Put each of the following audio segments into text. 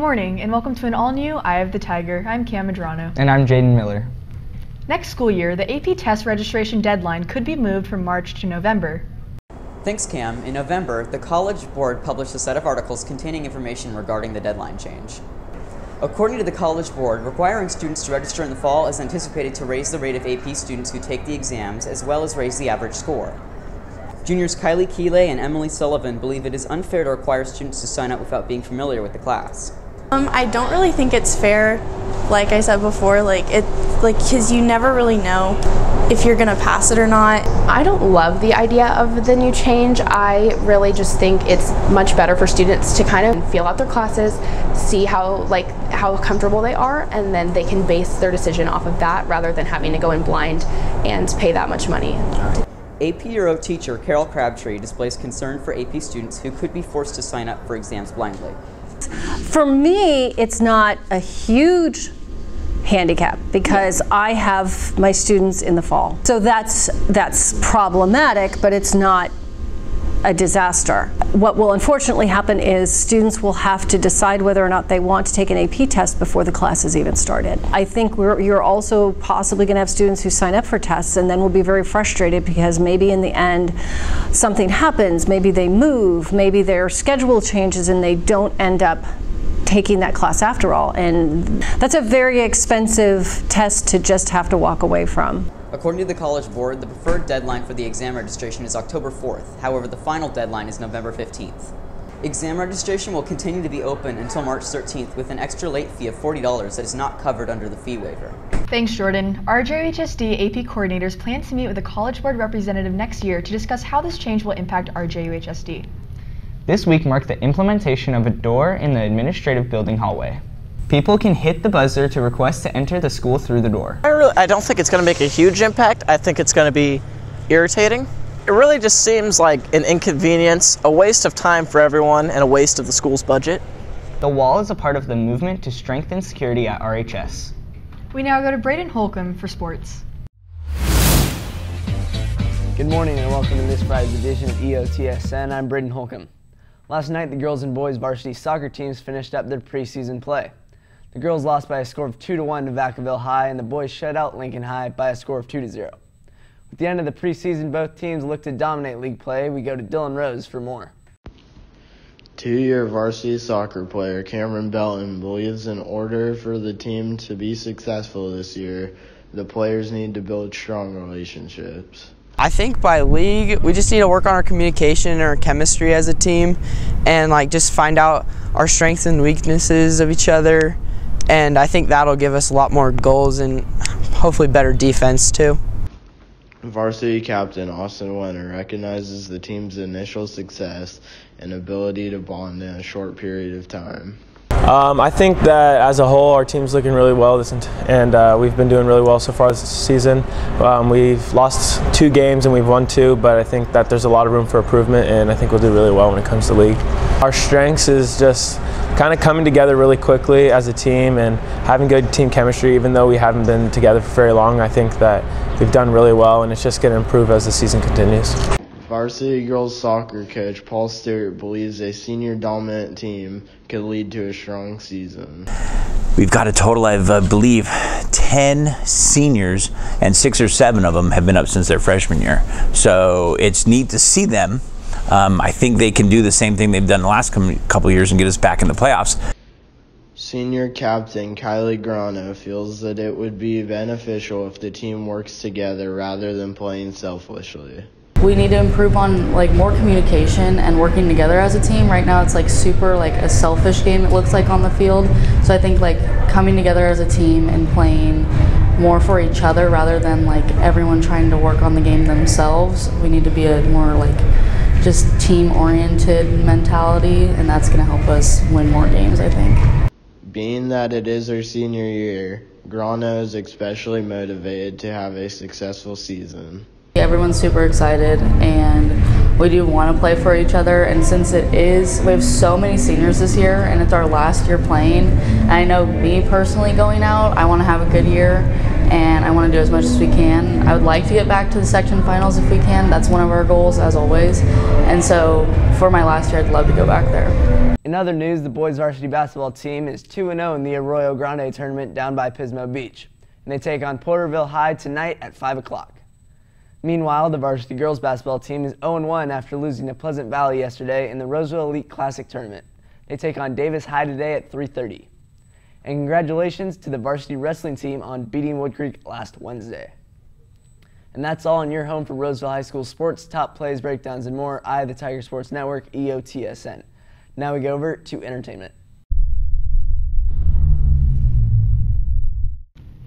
morning and welcome to an all-new Eye of the Tiger. I'm Cam Madrano. And I'm Jaden Miller. Next school year, the AP test registration deadline could be moved from March to November. Thanks, Cam. In November, the College Board published a set of articles containing information regarding the deadline change. According to the College Board, requiring students to register in the fall is anticipated to raise the rate of AP students who take the exams as well as raise the average score. Juniors Kylie Keeley and Emily Sullivan believe it is unfair to require students to sign up without being familiar with the class. I don't really think it's fair, like I said before, because you never really know if you're gonna pass it or not. I don't love the idea of the new change. I really just think it's much better for students to kind of feel out their classes, see how comfortable they are, and then they can base their decision off of that rather than having to go in blind and pay that much money. AP Euro teacher Carol Crabtree displays concern for AP students who could be forced to sign up for exams blindly. For me, it's not a huge handicap because I have my students in the fall. So that's problematic, but it's not a disaster. What will unfortunately happen is students will have to decide whether or not they want to take an AP test before the class has even started. I think you're also possibly going to have students who sign up for tests and then will be very frustrated because maybe in the end something happens, maybe they move, maybe their schedule changes and they don't end up taking that class after all. And that's a very expensive test to just have to walk away from. According to the College Board, the preferred deadline for the exam registration is October 4th. However, the final deadline is November 15th. Exam registration will continue to be open until March 13th with an extra late fee of $40 that is not covered under the fee waiver. Thanks, Jordan. RJUHSD AP coordinators plan to meet with a College Board representative next year to discuss how this change will impact RJUHSD. This week marked the implementation of a door in the administrative building hallway. People can hit the buzzer to request to enter the school through the door. I don't think it's going to make a huge impact. I think it's going to be irritating. It really just seems like an inconvenience, a waste of time for everyone, and a waste of the school's budget. The wall is a part of the movement to strengthen security at RHS. We now go to Braden Holcomb for sports. Good morning and welcome to this Friday's edition of EOTSN. I'm Braden Holcomb. Last night, the girls and boys varsity soccer teams finished up their preseason play. The girls lost by a score of 2-1 to Vacaville High, and the boys shut out Lincoln High by a score of 2-0. With the end of the preseason, both teams look to dominate league play. We go to Dylan Rose for more. Two-year varsity soccer player Cameron Belton believes in order for the team to be successful this year, the players need to build strong relationships. I think by league, we just need to work on our communication and our chemistry as a team and just find out our strengths and weaknesses of each other. And I think that'll give us a lot more goals and hopefully better defense too. Varsity captain Austin Wenner recognizes the team's initial success and ability to bond in a short period of time. I think that as a whole, our team's looking really well, and we've been doing really well so far this season. We've lost 2 games and we've won 2, but I think that there's a lot of room for improvement, and I think we'll do really well when it comes to league. Our strengths is just kind of coming together really quickly as a team and having good team chemistry. Even though we haven't been together for very long, I think that we've done really well, and it's just going to improve as the season continues. Varsity girls soccer coach Paul Stewart believes a senior dominant team could lead to a strong season. We've got a total of, I believe, 10 seniors, and 6 or 7 of them have been up since their freshman year. So it's neat to see them. I think they can do the same thing they've done the last couple of years and get us back in the playoffs. Senior captain Kylie Grano feels that it would be beneficial if the team works together rather than playing selfishly. We need to improve on more communication and working together as a team. Right now it's super a selfish game, it looks like, on the field. So I think coming together as a team and playing more for each other rather than everyone trying to work on the game themselves. We need to be a more just team-oriented mentality, and that's going to help us win more games, I think. Being that it is her senior year, Grano is especially motivated to have a successful season. Everyone's super excited, and we do want to play for each other, and since we have so many seniors this year and it's our last year playing, and I know me personally going out, I want to have a good year, and I want to do as much as we can. I would like to get back to the section finals if we can. That's one of our goals, as always. And so for my last year, I'd love to go back there. In other news, the boys varsity basketball team is 2-0 in the Arroyo Grande tournament down by Pismo Beach, and they take on Porterville High tonight at 5 o'clock. Meanwhile, the varsity girls basketball team is 0-1 after losing to Pleasant Valley yesterday in the Roseville Elite Classic tournament. They take on Davis High today at 3:30. And congratulations to the varsity wrestling team on beating Wood Creek last Wednesday. And that's all in your home for Roseville High School sports, top plays, breakdowns, and more. Eye of the Tiger Sports Network, EOTSN. Now we go over to entertainment.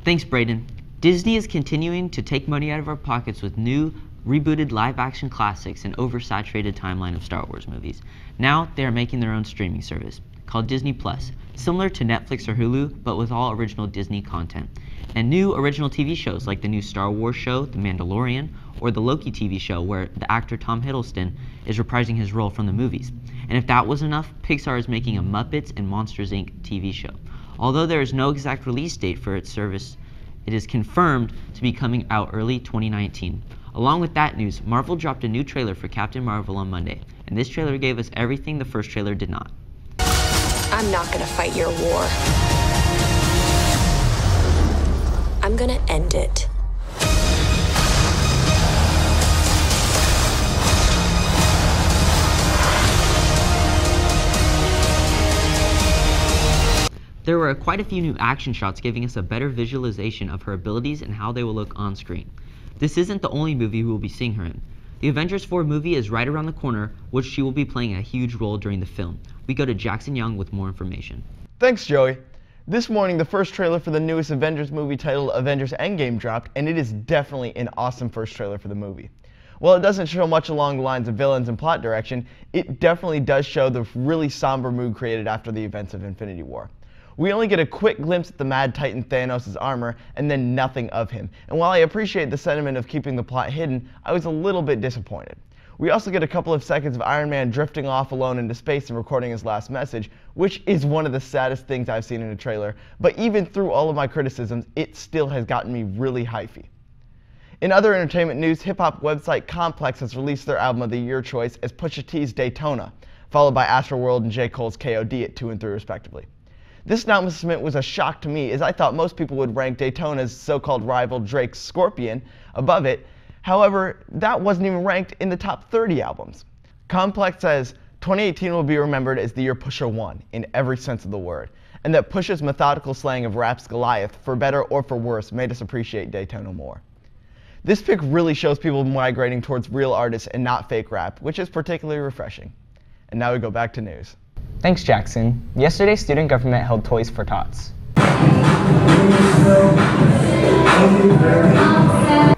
Thanks, Braden. Disney is continuing to take money out of our pockets with new, rebooted live-action classics and oversaturated timeline of Star Wars movies. Now they are making their own streaming service called Disney Plus, similar to Netflix or Hulu, but with all original Disney content. And new original TV shows like the new Star Wars show, The Mandalorian, or the Loki TV show where the actor Tom Hiddleston is reprising his role from the movies. And if that was enough, Pixar is making a Muppets and Monsters Inc. TV show. Although there is no exact release date for its service, it is confirmed to be coming out early 2019. Along with that news, Marvel dropped a new trailer for Captain Marvel on Monday, and this trailer gave us everything the first trailer did not. I'm not gonna fight your war. I'm gonna end it. There were quite a few new action shots giving us a better visualization of her abilities and how they will look on screen. This isn't the only movie we will be seeing her in. The Avengers 4 movie is right around the corner, which she will be playing a huge role during the film. We go to Jackson Young with more information. Thanks, Joey. This morning, the first trailer for the newest Avengers movie titled Avengers Endgame dropped, and it is definitely an awesome first trailer for the movie. While it doesn't show much along the lines of villains and plot direction, it definitely does show the really somber mood created after the events of Infinity War. We only get a quick glimpse at the Mad Titan Thanos' armor, and then nothing of him. And while I appreciate the sentiment of keeping the plot hidden, I was a little bit disappointed. We also get a couple of seconds of Iron Man drifting off alone into space and recording his last message, which is one of the saddest things I've seen in a trailer, but even through all of my criticisms, it still has gotten me really hyphy. In other entertainment news, hip-hop website Complex has released their album of the year choice as Pusha T's Daytona, followed by Astroworld and J. Cole's KOD at 2 and 3 respectively. This announcement was a shock to me, as I thought most people would rank Daytona's so-called rival Drake's Scorpion above it. However, that wasn't even ranked in the top 30 albums. Complex says 2018 will be remembered as the year Pusha won, in every sense of the word, and that Pusha's methodical slaying of rap's Goliath, for better or for worse, made us appreciate Daytona more. This pick really shows people migrating towards real artists and not fake rap, which is particularly refreshing. And now we go back to news. Thanks, Jackson. Yesterday, student government held Toys for Tots.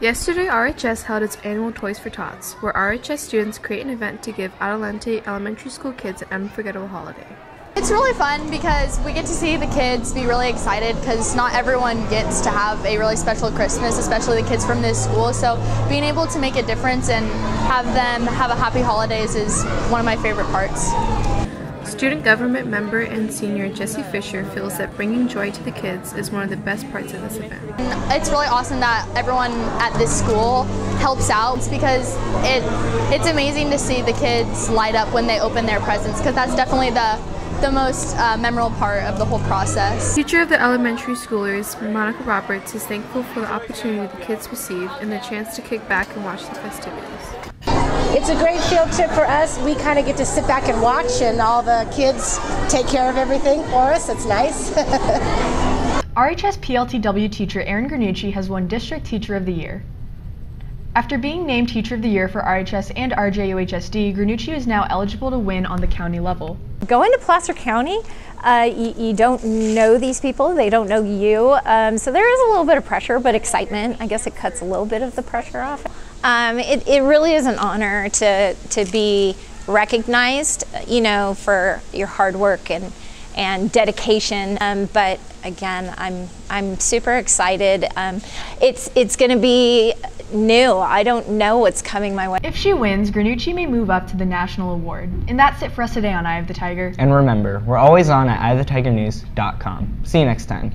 Yesterday, RHS held its annual Toys for Tots, where RHS students create an event to give Adelante Elementary School kids an unforgettable holiday. It's really fun because we get to see the kids be really excited, because not everyone gets to have a really special Christmas, especially the kids from this school. So being able to make a difference and have them have a happy holidays is one of my favorite parts. Student government member and senior Jessie Fisher feels that bringing joy to the kids is one of the best parts of this event. It's really awesome that everyone at this school helps out, because it's amazing to see the kids light up when they open their presents, because that's definitely the most memorable part of the whole process. Teacher of the elementary schoolers, Monica Roberts, is thankful for the opportunity the kids received and the chance to kick back and watch the festivities. It's a great field trip for us. We kind of get to sit back and watch, and all the kids take care of everything for us. It's nice. RHS PLTW teacher Erin Granucci has won District Teacher of the Year. After being named Teacher of the Year for RHS and RJUHSD, Granucci is now eligible to win on the county level. Going to Placer County, you don't know these people, they don't know you, so there is a little bit of pressure, but excitement. I guess it cuts a little bit of the pressure off. It really is an honor to be recognized, you know, for your hard work and dedication. But again, I'm super excited. It's going to be new. I don't know what's coming my way. If she wins, Granucci may move up to the national award. And that's it for us today on Eye of the Tiger. And remember, we're always on at eyeofthetigernews.com. See you next time.